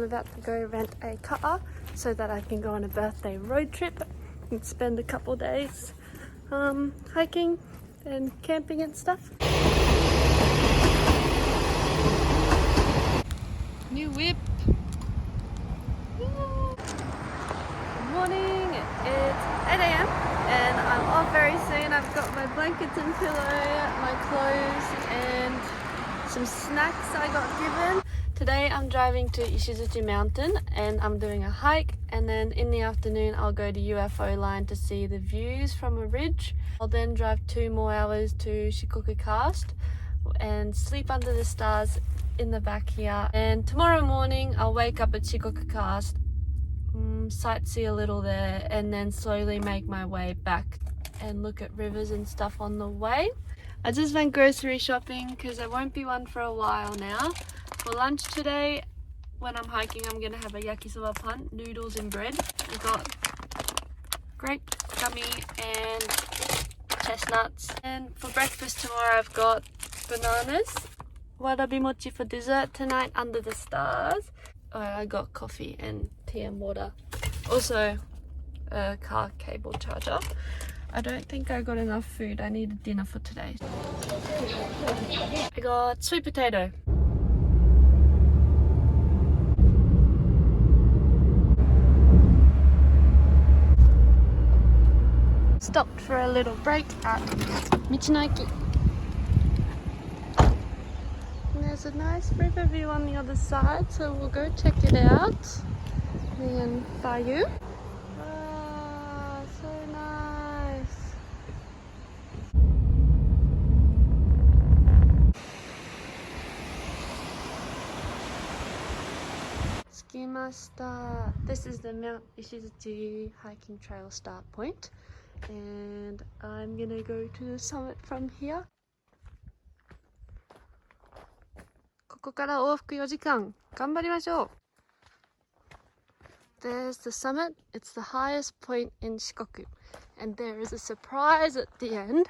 about to go rent a car so that I can go on a birthday road trip and spend a couple days hiking and camping and stuff. New whip. Good morning, it's 8 a.m. and I'm off very soon. I've got my blankets and pillow, my clothes and some snacks I got given. Today I'm driving to Ishizuchi Mountain and I'm doing a hike, and then in the afternoon I'll go to UFO line to see the views from a ridge. I'll then drive 2 more hours to Shikoku Karst and sleep under the stars in the back here. And tomorrow morning I'll wake up at Shikoku Karst, sightsee a little there, and then slowly make my way back and look at rivers and stuff on the way. I just went grocery shopping because there won't be one for a while now. For lunch today, when I'm hiking, I'm gonna have a yakisoba pan, noodles and bread. I've got grape, gummy and chestnuts. And for breakfast tomorrow, I've got bananas. Warabi mochi for dessert tonight under the stars. Oh, I got coffee and tea and water. Also a car cable charger. I don't think I got enough food. I need a dinner for today. I got sweet potato. Stopped for a little break at Michinoeki. There's a nice river view on the other side, so we'll go check it out. Me and Bayu. Ah, so nice. Tsukimashita. This is the Mount Ishizuchi hiking trail start point, and I'm gonna go to the summit from here. ここから往復4時間頑張りましょう。There's the summit. It's the highest point in Shikoku, and there is a surprise at the end,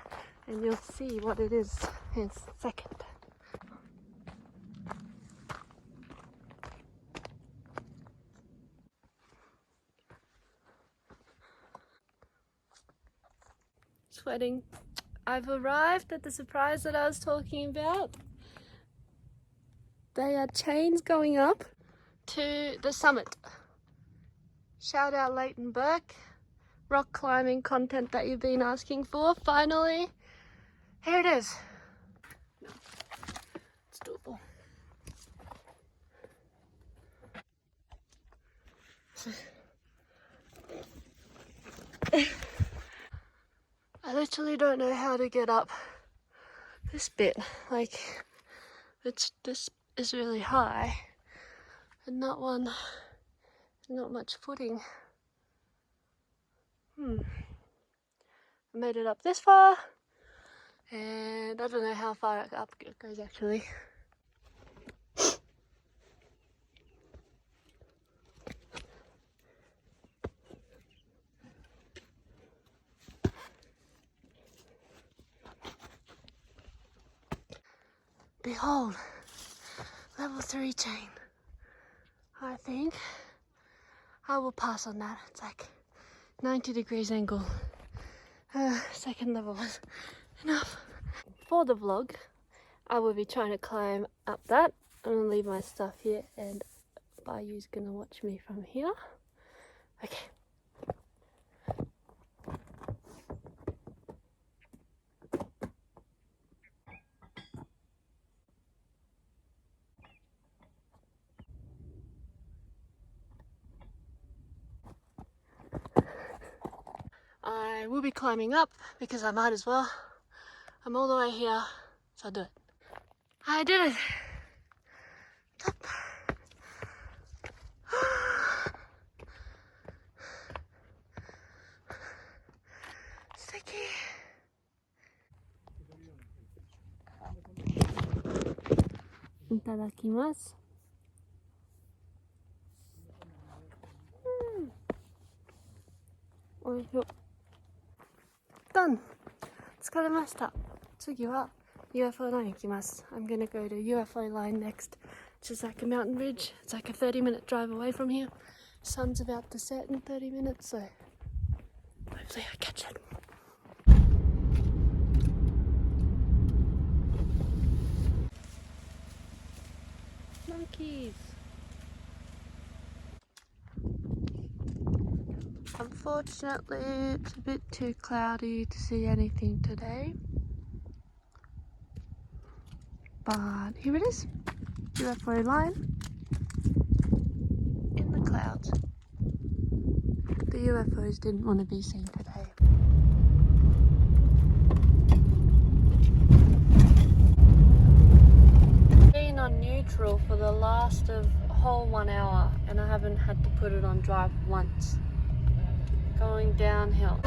and you'll see what it is in a second. Sweating. I've arrived at the surprise that I was talking about. They are chains going up to the summit. Shout out Leighton Burke. Rock climbing content that you've been asking for. Finally, here it is. No, it's doable. I literally don't know how to get up this bit. Like, this is really high, and that one, not much footing. I made it up this far, and I don't know how far up it goes actually. Behold, level 3 chain. I think I will pass on that. It's like 90 degrees angle. Second level was enough. For the vlog, I will be trying to climb up that. I'm gonna leave my stuff here, and Bayu's gonna watch me from here. Okay. I will be climbing up because I might as well. I'm all the way here, so I'll do it. I did it! Up. Sticky. Itadakimasu. Done! 疲れました。次は UFO line 行きます。I'm gonna go to UFO line next which is like a mountain ridge. It's like a 30-minute drive away from here. Sun's about to set in 30 minutes, so hopefully I catch it. Monkeys. Unfortunately, it's a bit too cloudy to see anything today. But here it is, UFO line in the clouds. The UFOs didn't want to be seen today. Been on neutral for the last of a whole 1 hour and I haven't had to put it on drive once. Going downhill.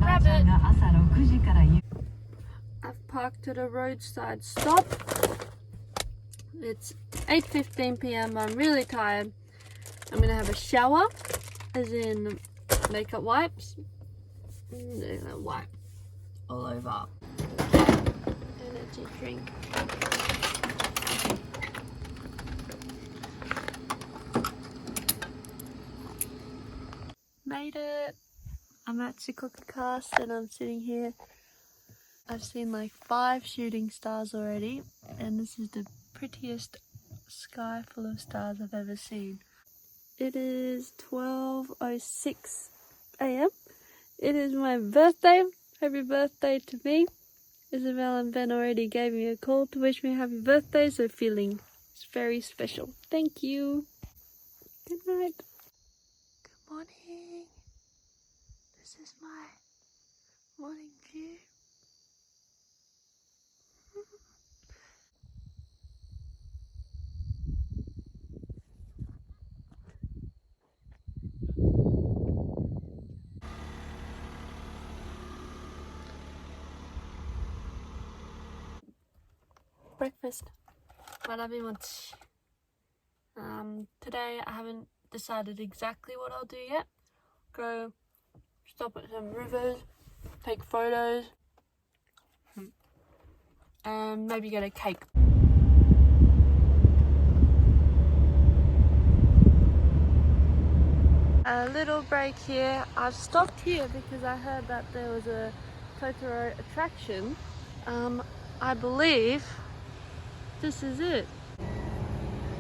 Rabbit. I've parked at a roadside stop. It's 8:15 p.m. I'm really tired. I'm gonna have a shower, as in makeup wipes. Wipe all over. Energy drink. Made it. I'm at Shikoku Karst and I'm sitting here. I've seen like 5 shooting stars already, and this is the prettiest sky full of stars I've ever seen. It is 12:06 a.m. It is my birthday. Happy birthday to me. Isabel and Ben already gave me a call to wish me a happy birthday, so feeling it's very special. Thank you. Good night. Good morning. This is my morning view. Breakfast. Warabi-mochi. Today I haven't decided exactly what I'll do yet. Go stop at some rivers, take photos, and maybe get a cake. A little break here. I've stopped here because I heard that there was a Totoro attraction. I believe this is it.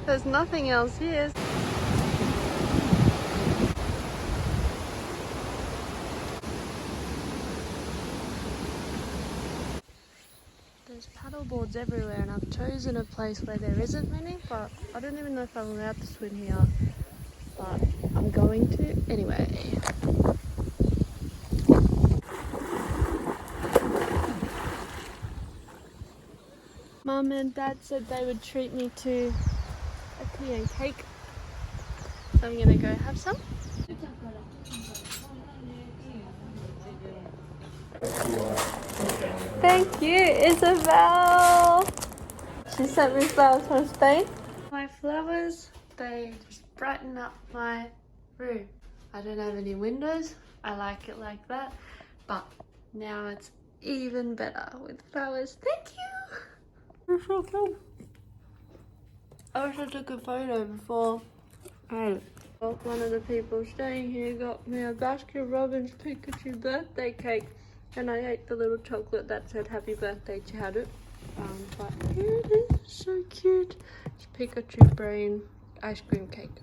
There's nothing else here. There's paddle boards everywhere and I've chosen a place where there isn't many, but I don't even know if I'm allowed to swim here, but I'm going to anyway. Mum and Dad said they would treat me to a tea and cake, so I'm gonna go have some. Thank you, Isabel! She sent me flowers from Spain. My flowers, they just brighten up my room. I don't have any windows, I like it like that, but now it's even better with flowers. Thank you! You're so cute. I wish I took a photo before. One of the people staying here got me a Baskin Robbins Pikachu birthday cake, and I ate the little chocolate that said happy birthday to had it. But here it is, so cute. It's Pikachu brain ice cream cake.